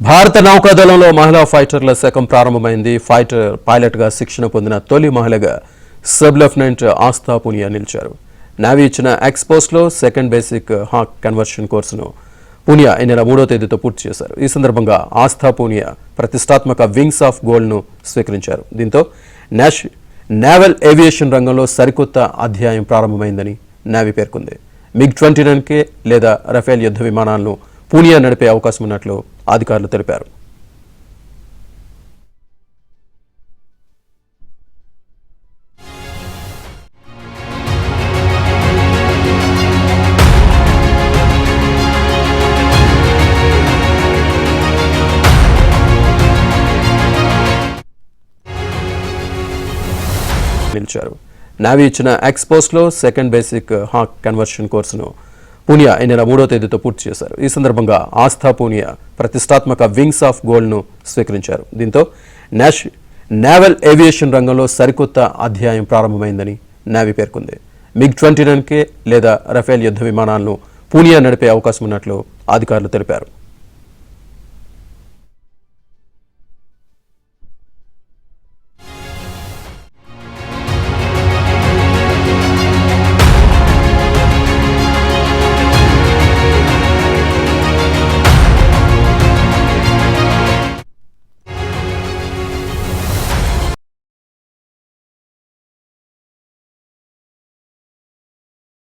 భారత నౌకాదళంలో మహిళా ఫైటర్ల శకం ప్రారంభమైంది. ఫైటర్ పైలట్గా శిక్షణ పొందిన తొలి మహిళగా సబ్ లెఫ్టినెంట్ ఆస్థా పూనియా నిలిచారు. నేవీ ఇచ్చిన ఎక్స్పోస్లో సెకండ్ బేసిక్ హాక్ కన్వర్షన్ కోర్సును పూనియా ఈ నెల 3వ తేదీతో పూర్తి చేశారు. ఈ సందర్భంగా ఆస్థా పూనియా ప్రతిష్టాత్మక వింగ్స్ ఆఫ్ గోల్డ్ను స్వీకరించారు. దీంతో నేవల్ ఏవియేషన్ రంగంలో సరికొత్త అధ్యాయం ప్రారంభమైందని నేవీ పేర్కొంది. MiG-29K లేదా రఫేల్ యుద్ధ విమానాలను పూనియా నడిపే అవకాశం ఉన్నట్లు అధికారులు తెలిపారు. నేవీ ఇచ్చిన ఎక్స్పోస్లో సెకండ్ బేసిక్ హాక్ కన్వర్షన్ కోర్సును పూనియా ఈ నెల 3వ తేదీతో పూర్తి చేశారు. ఈ సందర్భంగా ఆస్థా పూనియా ప్రతిష్టాత్మక వింగ్స్ ఆఫ్ గోల్డ్ను స్వీకరించారు. దీంతో నేవల్ ఏవియేషన్ రంగంలో సరికొత్త అధ్యాయం ప్రారంభమైందని నేవీ పేర్కొంది. MiG-29K లేదా రఫేల్ యుద్ధ విమానాలను పూనియా నడిపే అవకాశం ఉన్నట్లు అధికారులు తెలిపారు.